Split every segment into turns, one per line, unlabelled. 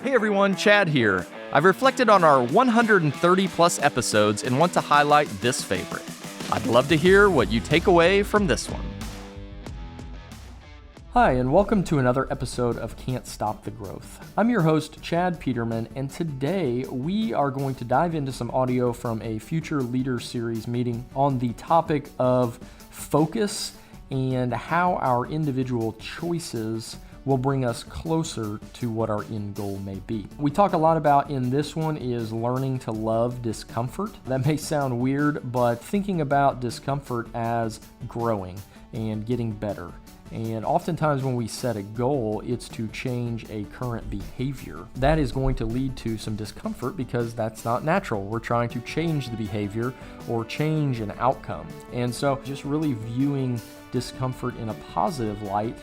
Hey everyone, Chad here. I've reflected on our 130 plus episodes and want to highlight this favorite. I'd love to hear what you take away from this one.
Hi, and welcome to another episode of Can't Stop the Growth. I'm your host, Chad Peterman, and today we are going to dive into some audio from a Future Leaders Series meeting on the topic of focus and how our individual choices will bring us closer to what our end goal may be. We talk a lot about in this one is learning to love discomfort. That may sound weird, but thinking about discomfort as growing and getting better. And oftentimes when we set a goal, it's to change a current behavior. That is going to lead to some discomfort because that's not natural. We're trying to change the behavior or change an outcome. And so just really viewing discomfort in a positive light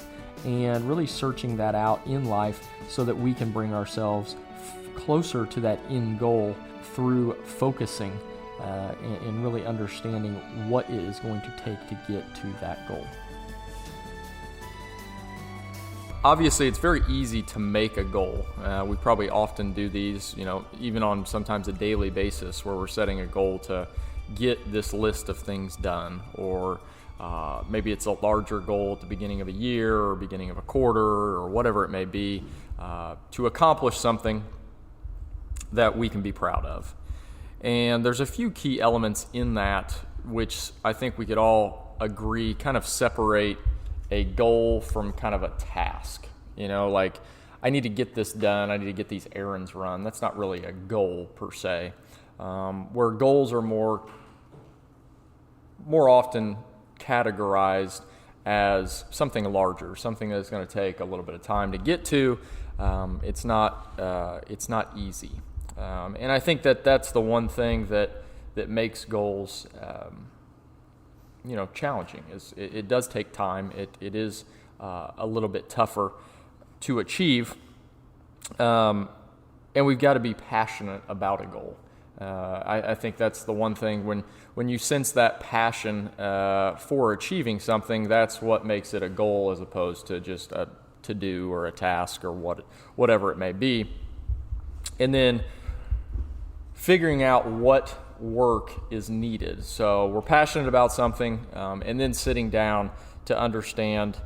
and really searching that out in life so that we can bring ourselves closer to that end goal through focusing and really understanding what it is going to take to get to that goal.
Obviously, it's very easy to make a goal. We probably often do these, even on sometimes a daily basis where we're setting a goal to get this list of things done, or maybe it's a larger goal at the beginning of a year or beginning of a quarter or whatever it may be, to accomplish something that we can be proud of. And there's a few key elements in that which I think we could all agree kind of separate a goal from kind of a task. Like I need to get this done, I need to get these errands run. That's not really a goal per se. Where goals are more often categorized as something larger, something that's going to take a little bit of time to get to. It's not easy, and I think that's the one thing that makes goals challenging. Is it does take time. It is a little bit tougher to achieve, and we've got to be passionate about a goal. I think that's the one thing when you sense that passion for achieving something, that's what makes it a goal as opposed to just a to-do or a task or whatever it may be. And then figuring out what work is needed. So we're passionate about something, and then sitting down to understand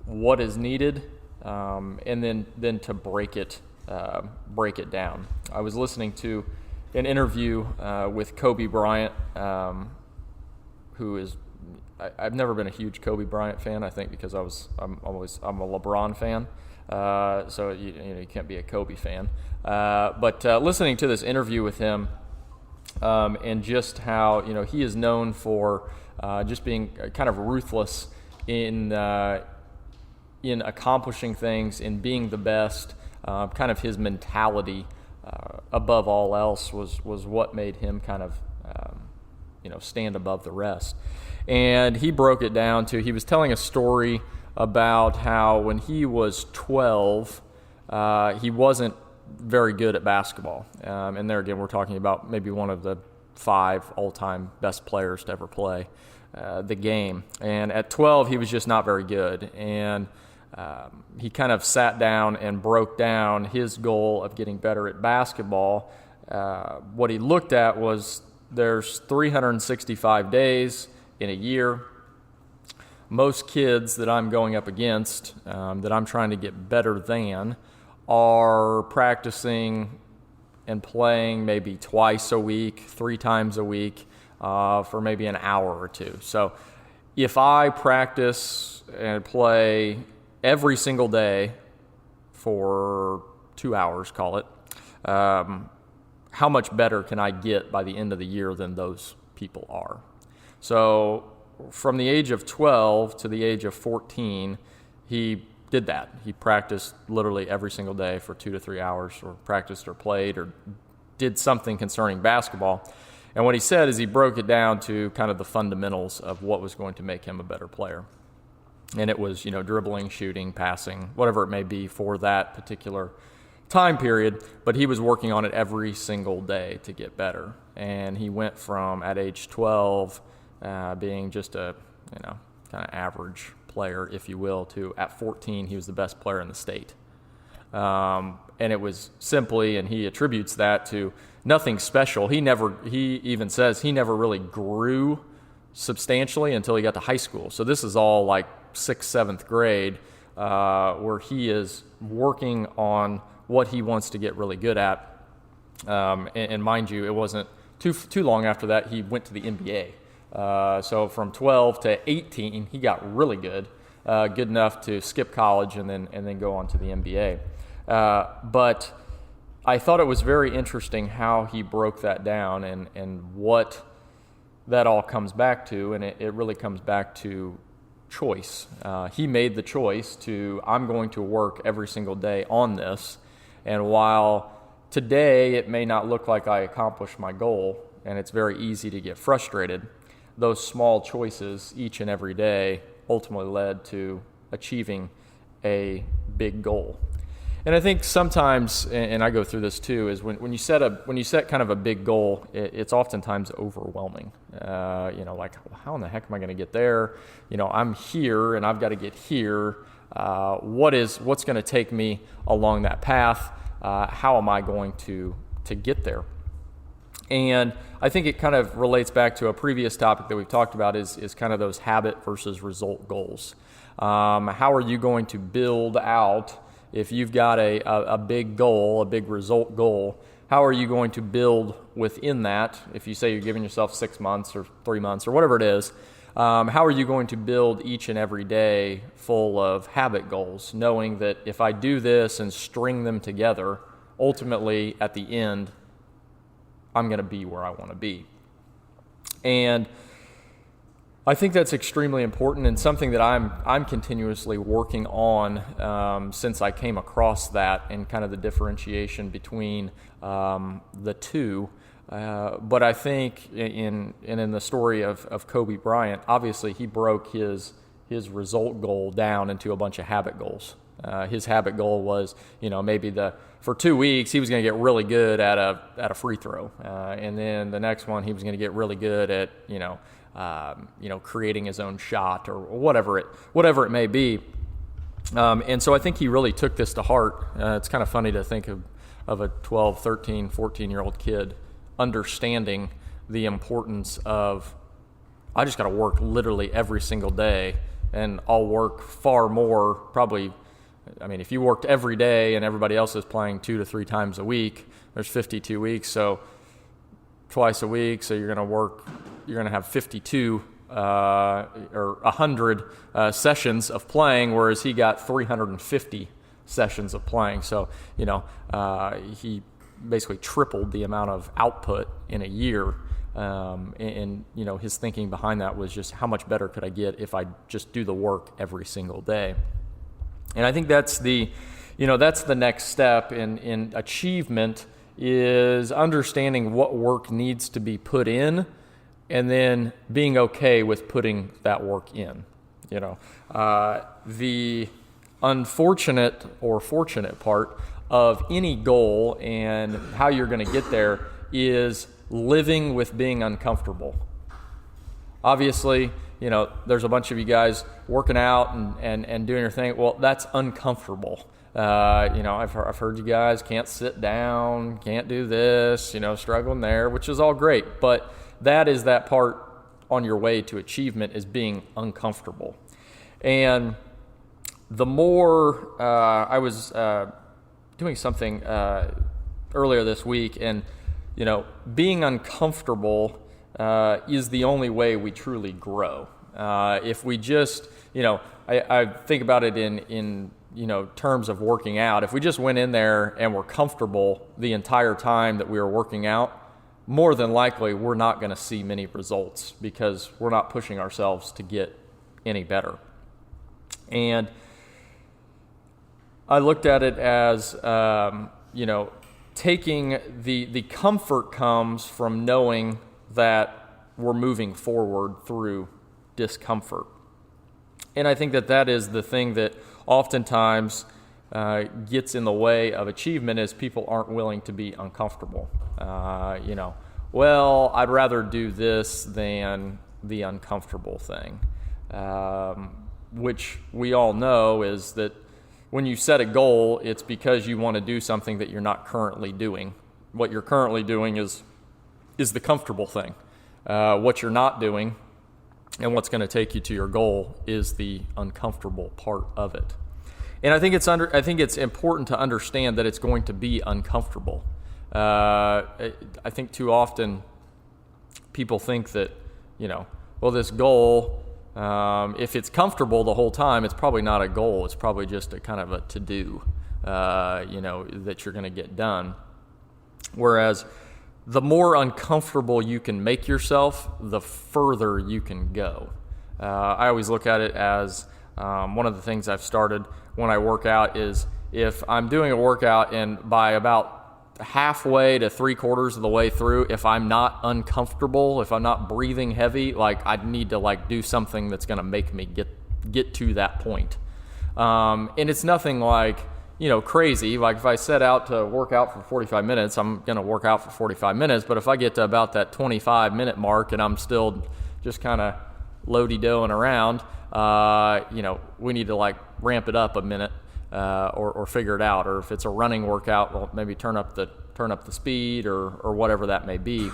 what is needed, and then to break it down. I was listening to an interview with Kobe Bryant, who is, I've never been a huge Kobe Bryant fan, I think because I'm a LeBron fan, so you can't be a Kobe fan. But listening to this interview with him, and just how he is known for just being kind of ruthless in accomplishing things, in being the best, kind of his mentality above all else was what made him kind of stand above the rest. And he broke it down to, he was telling a story about how when he was 12, he wasn't very good at basketball. And there again, we're talking about maybe one of the 5 all-time best players to ever play the game. And at 12, he was just not very good. And he kind of sat down and broke down his goal of getting better at basketball. What he looked at was there's 365 days in a year. Most kids that I'm going up against, that I'm trying to get better than, are practicing and playing maybe twice a week, 3 times a week, for maybe an hour or 2. So if I practice and play every single day for 2 hours, call it, how much better can I get by the end of the year than those people are? So from the age of 12 to the age of 14, he did that. He practiced literally every single day for 2 to 3 hours, or practiced or played or did something concerning basketball. And what he said is he broke it down to kind of the fundamentals of what was going to make him a better player. And it was, dribbling, shooting, passing, whatever it may be for that particular time period. But he was working on it every single day to get better. And he went from, at age 12, being just a, kind of average player, if you will, to at 14, he was the best player in the state. And it was simply, and he attributes that to nothing special. He even says he never really grew substantially until he got to high school. So this is all like 6th, 7th grade, where he is working on what he wants to get really good at. And mind you, it wasn't too long after that he went to the NBA. So from 12 to 18, he got really good enough to skip college and then go on to the NBA. But I thought it was very interesting how he broke that down and what that all comes back to, and it really comes back to choice. He made the choice I'm going to work every single day on this, and while today it may not look like I accomplished my goal, and it's very easy to get frustrated, those small choices each and every day ultimately led to achieving a big goal. And I think sometimes, and I go through this too, is when you set kind of a big goal, it's oftentimes overwhelming. Like, how in the heck am I going to get there? I'm here and I've got to get here. What's going to take me along that path? How am I going to get there? And I think it kind of relates back to a previous topic that we've talked about is kind of those habit versus result goals. How are you going to build out, if you've got a big goal, a big result goal, how are you going to build within that? If you say you're giving yourself 6 months or 3 months or whatever it is, how are you going to build each and every day full of habit goals, knowing that if I do this and string them together, ultimately at the end, I'm going to be where I want to be. And I think that's extremely important and something that I'm continuously working on since I came across that and kind of the differentiation between the two. But I think in the story of Kobe Bryant, obviously he broke his result goal down into a bunch of habit goals. His habit goal was, maybe for 2 weeks he was going to get really good at a free throw, and then the next one he was going to get really good at creating his own shot or whatever it may be. And so I think he really took this to heart. It's kind of funny to think of a 12, 13, 14-year-old kid understanding the importance of, I just got to work literally every single day, and I'll work far more probably. I mean, if you worked every day and everybody else is playing 2 to 3 times a week, there's 52 weeks, so twice a week, so you're going to have 52 or 100 sessions of playing, whereas he got 350 sessions of playing. So, he basically tripled the amount of output in a year. And his thinking behind that was just how much better could I get if I just do the work every single day. And I think that's the next step in achievement, is understanding what work needs to be put in and then being okay with putting that work in. The unfortunate or fortunate part of any goal and how you're going to get there is living with being uncomfortable. Obviously, there's a bunch of you guys working out and doing your thing. Well, that's uncomfortable. I've heard you guys can't sit down, can't do this, struggling there, which is all great. But that is that part on your way to achievement, is being uncomfortable. And the more I was doing something earlier this week, and being uncomfortable is the only way we truly grow. If we just, I think about it in terms of working out. If we just went in there and were comfortable the entire time that we were working out, more than likely we're not going to see many results because we're not pushing ourselves to get any better. And I looked at it as, taking the comfort comes from knowing that we're moving forward through discomfort. And I think that is the thing that oftentimes gets in the way of achievement, is people aren't willing to be uncomfortable. Well, I'd rather do this than the uncomfortable thing, which we all know is that when you set a goal, it's because you want to do something that you're not currently doing. What you're currently doing is the comfortable thing. What you're not doing and what's going to take you to your goal is the uncomfortable part of it. And I think it's important to understand that it's going to be uncomfortable. I think too often people think that, this goal, if it's comfortable the whole time, it's probably not a goal. It's probably just a kind of a to-do, that you're going to get done. Whereas the more uncomfortable you can make yourself, the further you can go. I always look at it as one of the things I've started when I work out is if I'm doing a workout and by about halfway to 3/4 of the way through, if I'm not uncomfortable, if I'm not breathing heavy, I need to do something that's going to make me get to that point. And it's nothing crazy. If I set out to work out for 45 minutes, I'm going to work out for 45 minutes. But if I get to about that 25-minute mark and I'm still just kind of loady-doing around, we need to ramp it up a minute or figure it out. Or if it's a running workout, well, maybe turn up the speed or whatever that may be.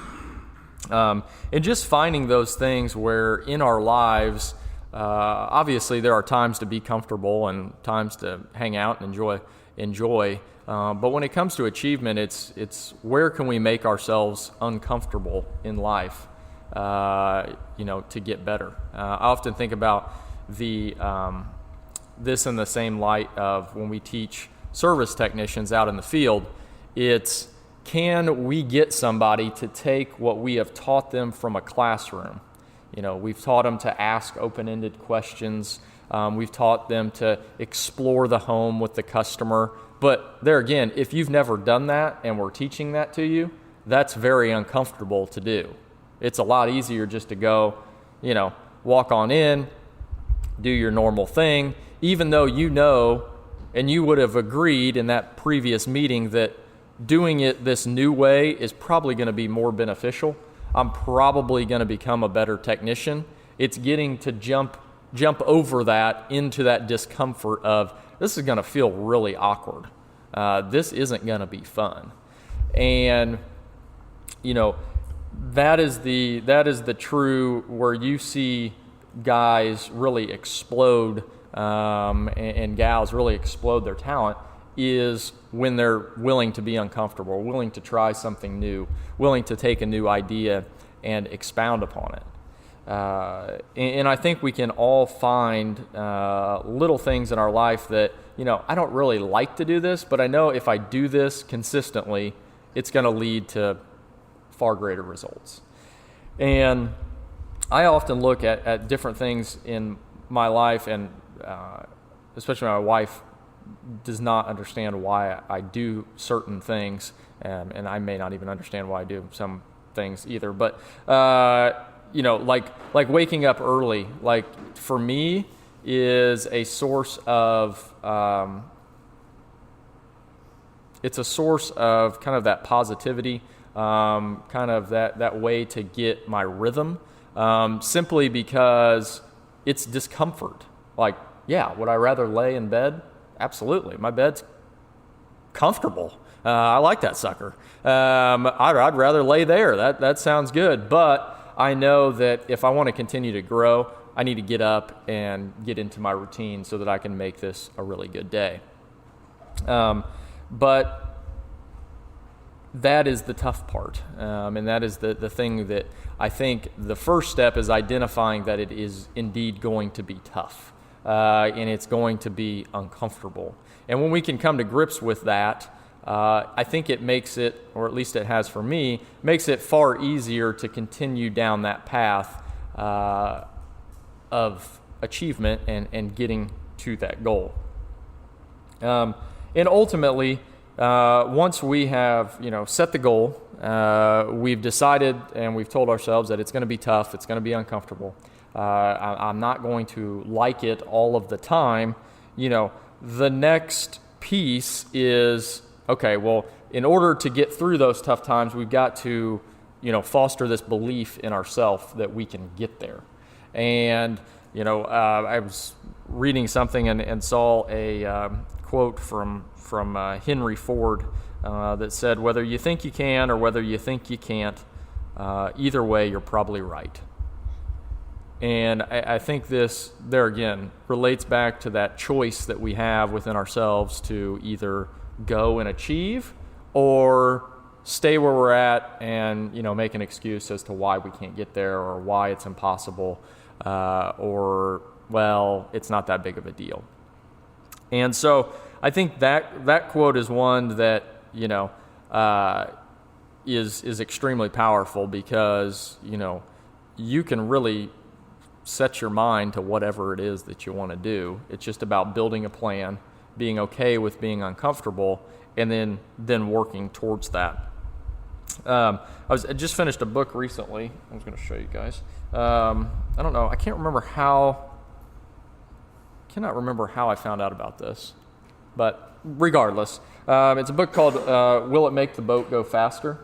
And just finding those things where in our lives, obviously there are times to be comfortable and times to hang out and enjoy. But when it comes to achievement, it's where can we make ourselves uncomfortable in life, to get better. I often think about this in the same light of when we teach service technicians out in the field. It's, can we get somebody to take what we have taught them from a classroom? We've taught them to ask open-ended questions. We've taught them to explore the home with the customer. But there again, if you've never done that and we're teaching that to you, that's very uncomfortable to do. It's a lot easier just to go, walk on in, do your normal thing, even though and you would have agreed in that previous meeting that doing it this new way is probably going to be more beneficial. I'm probably going to become a better technician. It's getting to jump over that into that discomfort of, this is going to feel really awkward. This isn't going to be fun. And, that is the true where you see guys really explode and gals really explode their talent is when they're willing to be uncomfortable, willing to try something new, willing to take a new idea and expound upon it. And I think we can all find little things in our life that, I don't really like to do this, but I know if I do this consistently, it's going to lead to far greater results. And I often look at different things in my life, and especially my wife does not understand why I do certain things, and I may not even understand why I do some things either. But like waking up early, for me is a source of it's a source of kind of that positivity, kind of that way to get my rhythm, simply because it's discomfort. Would I rather lay in bed? Absolutely. My bed's comfortable. I like that sucker. I'd rather lay there. That sounds good. But I know that if I want to continue to grow, I need to get up and get into my routine so that I can make this a really good day. But that is the tough part. And that is the thing that I think the first step is identifying that it is indeed going to be tough. And it's going to be uncomfortable. And when we can come to grips with that, I think it makes it, or at least it has for me, makes it far easier to continue down that path of achievement and getting to that goal. And ultimately, once we have set the goal, we've decided and we've told ourselves that it's going to be tough, it's going to be uncomfortable. I'm not going to like it all of the time. The next piece is, okay, well, in order to get through those tough times, we've got to, foster this belief in ourselves that we can get there. And, I was reading something and saw a quote from Henry Ford that said, "Whether you think you can or whether you think you can't, either way, you're probably right." And I think this, there again, relates back to that choice that we have within ourselves to either go and achieve or stay where we're at and, make an excuse as to why we can't get there or why it's impossible or, well, it's not that big of a deal. And so I think that quote is one that, is extremely powerful because, you can really set your mind to whatever it is that you want to do. It's just about building a plan, being okay with being uncomfortable, and then working towards that. I just finished a book recently. I was going to show you guys. I don't know. I cannot remember how I found out about this, but regardless, it's a book called "Will It Make the Boat Go Faster?"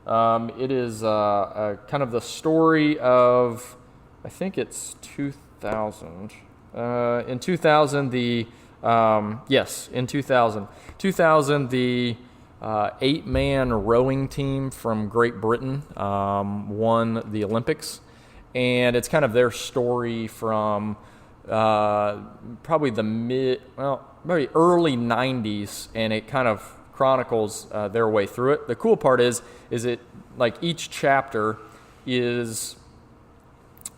It is kind of the story of, I think it's 2000. In 2000, the 2000, the 8-man rowing team from Great Britain won the Olympics, and it's kind of their story from probably maybe early 90s, and it kind of chronicles their way through it. The cool part is it, like, each chapter is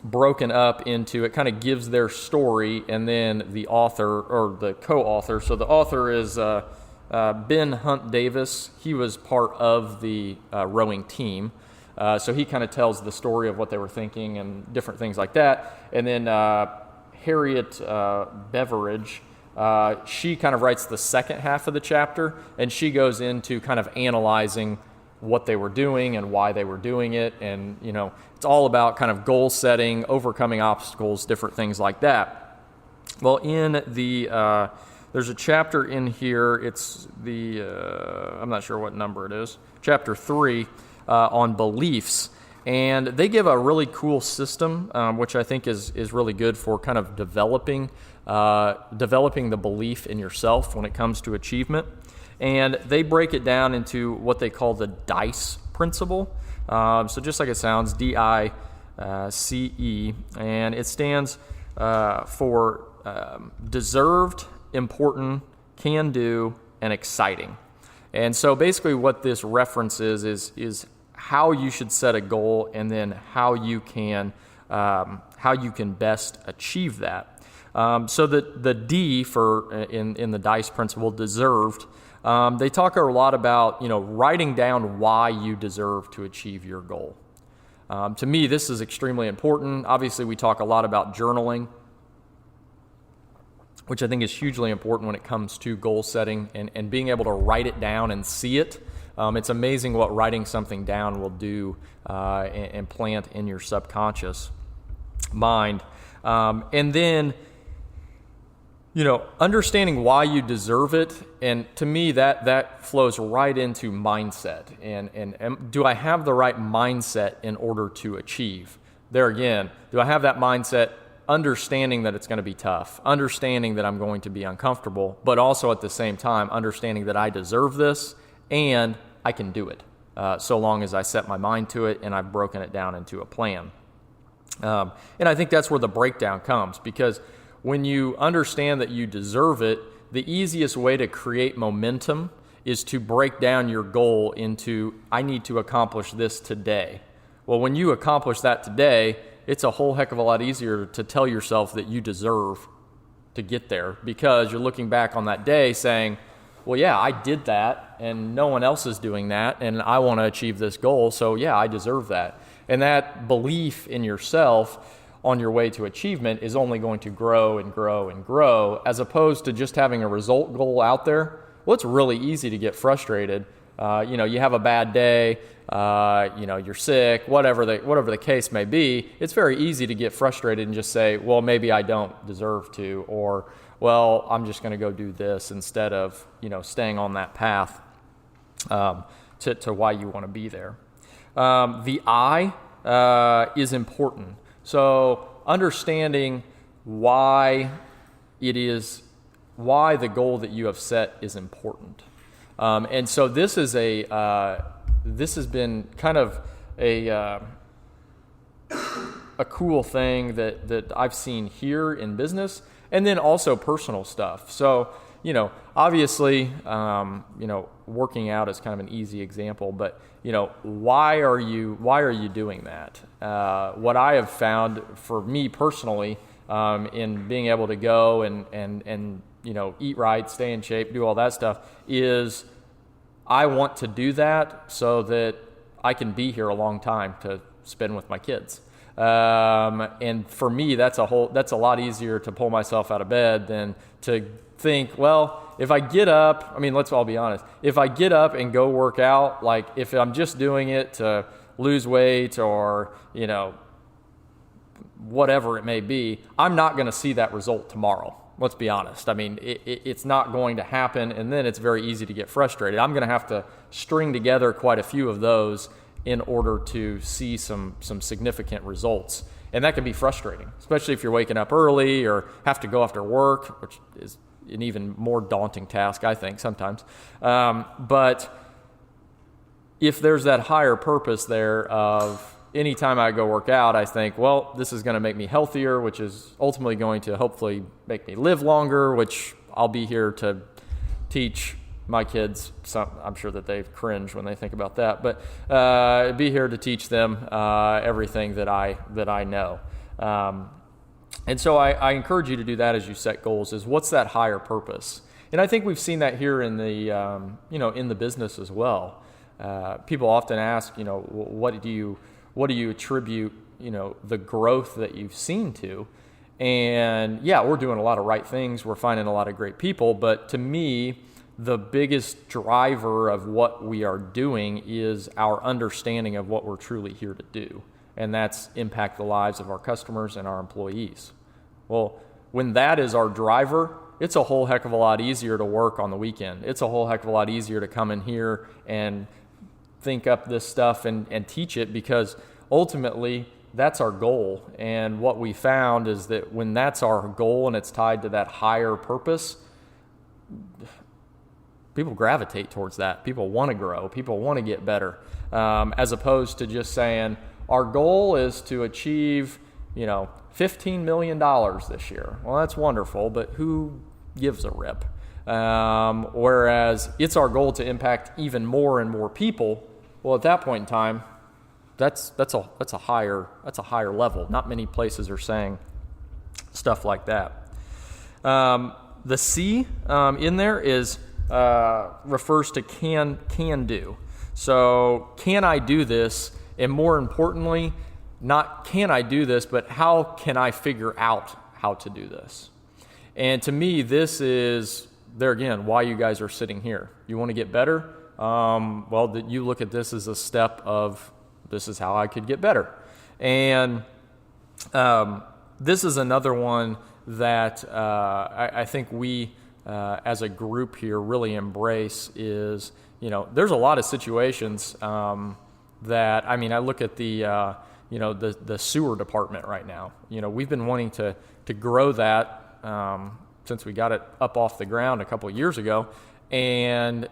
broken up into, it kind of gives their story, and then the author or the co-author. So the author is Ben Hunt Davis. He was part of the rowing team. So he kind of tells the story of what they were thinking and different things like that. And then Harriet Beveridge, she kind of writes the second half of the chapter, and she goes into kind of analyzing what they were doing and why they were doing it. And, it's all about kind of goal setting, overcoming obstacles, different things like that. Well, in the, there's a chapter in here, it's the, I'm not sure what number it is, chapter 3 on beliefs. And they give a really cool system, which I think is really good for kind of developing the belief in yourself when it comes to achievement. And they break it down into what they call the DICE principle. So just like it sounds, DICE, and it stands for deserved, important, can do, and exciting. And so basically what this references is how you should set a goal, and then how you can best achieve that. So the D for in the DICE principle, deserved. They talk a lot about writing down why you deserve to achieve your goal. To me, this is extremely important. Obviously, we talk a lot about journaling, which I think is hugely important when it comes to goal setting and being able to write it down and see it. It's amazing what writing something down will do and plant in your subconscious mind. And then, understanding why you deserve it, and to me that flows right into mindset. And do I have the right mindset in order to achieve? There again, do I have that mindset, understanding that it's going to be tough, understanding that I'm going to be uncomfortable, but also at the same time understanding that I deserve this and I can do it, so long as I set my mind to it and I've broken it down into a plan. And I think that's where the breakdown comes, because when you understand that you deserve it, the easiest way to create momentum is to break down your goal into, I need to accomplish this today. Well, when you accomplish that today, it's a whole heck of a lot easier to tell yourself that you deserve to get there, because you're looking back on that day saying, well, yeah, I did that and no one else is doing that, and I want to achieve this goal, so yeah, I deserve that. And that belief in yourself on your way to achievement is only going to grow and grow and grow, as opposed to just having a result goal out there. Well, it's really easy to get frustrated. You have a bad day, you're sick, whatever the case may be. It's very easy to get frustrated and just say, well, maybe I don't deserve to, or, well, I'm just going to go do this, instead of, staying on that path to why you want to be there. The I is important. So understanding why it is why the goal that you have set is important. And so this has been kind of a cool thing that I've seen here in business, and then also personal stuff. So, obviously, working out is kind of an easy example, but why are you doing that? What I have found for me personally, in being able to go and eat right, stay in shape, do all that stuff, is I want to do that so that I can be here a long time to spend with my kids. And for me, that's a lot easier to pull myself out of bed than to think, well, if I get up, let's all be honest, if I get up and go work out, like if I'm just doing it to lose weight or, whatever it may be, I'm not going to see that result tomorrow. Let's be honest. It's not going to happen, and then it's very easy to get frustrated. I'm going to have to string together quite a few of those in order to see some significant results. And that can be frustrating, especially if you're waking up early or have to go after work, which is an even more daunting task, I think, sometimes. But if there's that higher purpose there of anytime I go work out, I think, well, this is going to make me healthier, which is ultimately going to hopefully make me live longer, which I'll be here to teach my kids. I'm sure that they cringe when they think about that, but be here to teach them everything that I know. And so I encourage you to do that as you set goals. Is what's that higher purpose? And I think we've seen that here in the in the business as well. People often ask, what do you attribute the growth that you've seen to? And yeah, we're doing a lot of right things. We're finding a lot of great people, but to me, the biggest driver of what we are doing is our understanding of what we're truly here to do, and that's impact the lives of our customers and our employees. Well, when that is our driver, it's a whole heck of a lot easier to work on the weekend. It's a whole heck of a lot easier to come in here and think up this stuff and teach it, because ultimately that's our goal. And what we found is that when that's our goal and it's tied to that higher purpose, people gravitate towards that. People want to grow. People want to get better, as opposed to just saying, our goal is to achieve, $15 million this year. Well, that's wonderful, but who gives a rip? Whereas it's our goal to impact even more and more people. Well, at that point in time, that's a higher level. Not many places are saying stuff like that. The C in there is refers to can do. So can I do this? And more importantly, not can I do this, but how can I figure out how to do this? And to me, this is, there again, why you guys are sitting here. You want to get better? You look at this as a step of, this is how I could get better. And this is another one that I think we, as a group here, really embrace is, there's a lot of situations that, I look at the sewer department right now. We've been wanting to grow that since we got it up off the ground a couple of years ago. And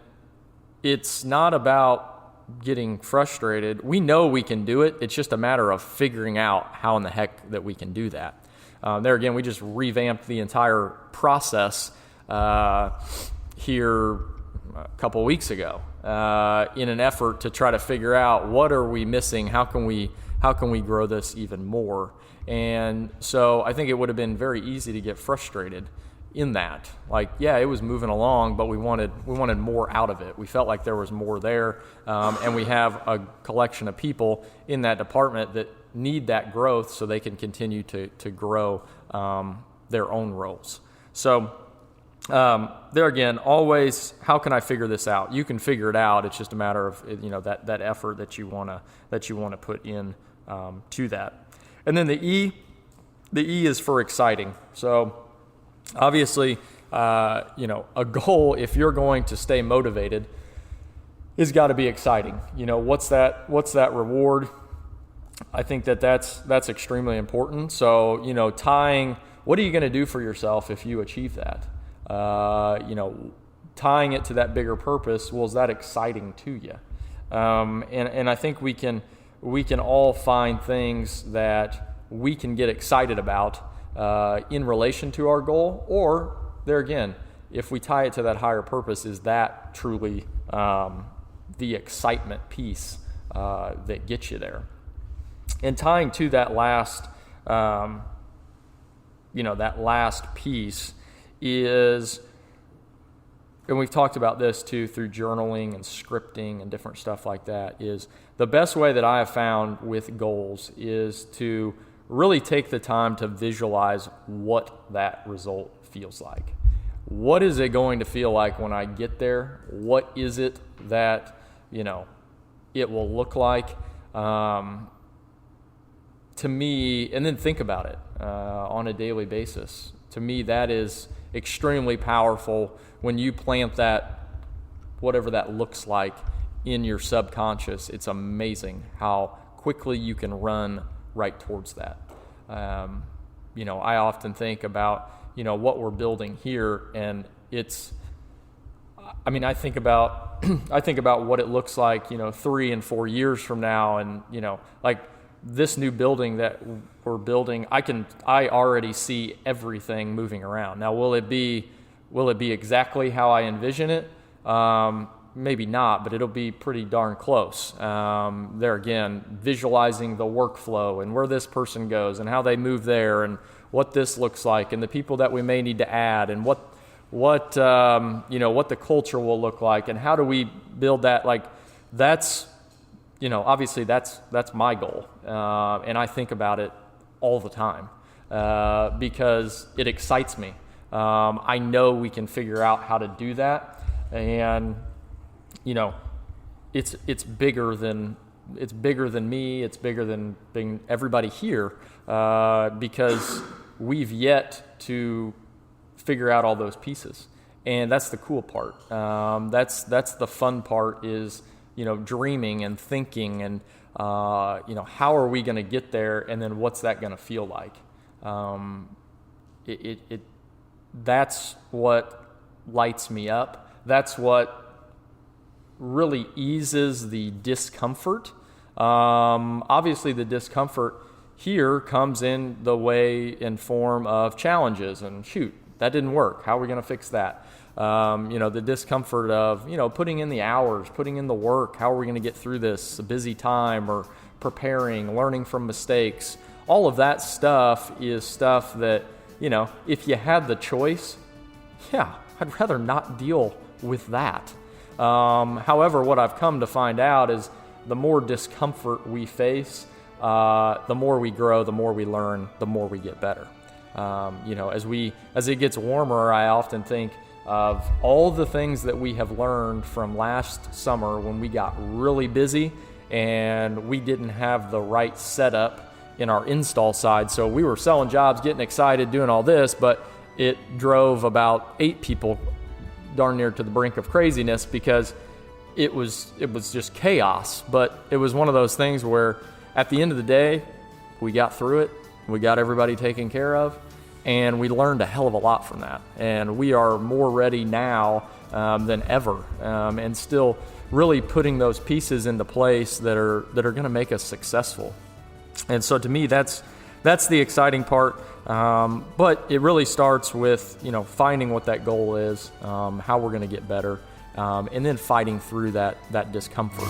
it's not about getting frustrated. We know we can do it. It's just a matter of figuring out how in the heck that we can do that. There again, we just revamped the entire process here a couple of weeks ago in an effort to try to figure out what are we missing, how can we grow this even more. And so I think it would have been very easy to get frustrated in that. Like, yeah, it was moving along, but we wanted more out of it. We felt like there was more there, and we have a collection of people in that department that need that growth so they can continue to grow their own roles. So there again, always, how can I figure this out? You can figure it out. It's just a matter of that effort that you wanna put in to that. And then the E is for exciting. So obviously, a goal, if you're going to stay motivated, is got to be exciting. What's that reward? I think that's extremely important. So, tying, what are you going to do for yourself if you achieve that? tying it to that bigger purpose, well, is that exciting to you? And I think we can all find things that we can get excited about in relation to our goal, or there again, if we tie it to that higher purpose, is that truly the excitement piece that gets you there? And tying to that last, that last piece is, and we've talked about this too through journaling and scripting and different stuff like that, is the best way that I have found with goals is to really take the time to visualize what that result feels like. What is it going to feel like when I get there? What is it that, it will look like? To me, and then think about it on a daily basis. To me, that is extremely powerful when you plant that, whatever that looks like, in your subconscious. It's amazing how quickly you can run right towards that. I often think about, what we're building here, and I think about what it looks like, 3 and 4 years from now, and, like this new building that we're building, I already see everything moving around. Now, will it be exactly how I envision it? Maybe not, but it'll be pretty darn close. There again, visualizing the workflow and where this person goes and how they move there and what this looks like and the people that we may need to add and what the culture will look like and how do we build that. Like that's, obviously that's my goal. And I think about it all the time because it excites me. I know we can figure out how to do that, and it's bigger than me. It's bigger than everybody here because we've yet to figure out all those pieces, and that's the cool part. That's the fun part is dreaming and thinking and how are we going to get there, and then what's that going to feel like? That's what lights me up. That's what really eases the discomfort. Obviously, the discomfort here comes in the way in form of challenges and shoot, that didn't work. How are we going to fix that? The discomfort of, putting in the hours, putting in the work. How are we going to get through this? A busy time or preparing, learning from mistakes. All of that stuff is stuff that, if you had the choice, I'd rather not deal with that. However, what I've come to find out is the more discomfort we face, the more we grow, the more we learn, the more we get better. As it gets warmer, I often think of all the things that we have learned from last summer when we got really busy and we didn't have the right setup in our install side. So we were selling jobs, getting excited, doing all this, but it drove about 8 people darn near to the brink of craziness because it was just chaos. But it was one of those things where at the end of the day, we got through it, we got everybody taken care of, and we learned a hell of a lot from that. And we are more ready now than ever, and still really putting those pieces into place that are going to make us successful. And so to me, that's the exciting part. But it really starts with, finding what that goal is, how we're going to get better, and then fighting through that discomfort.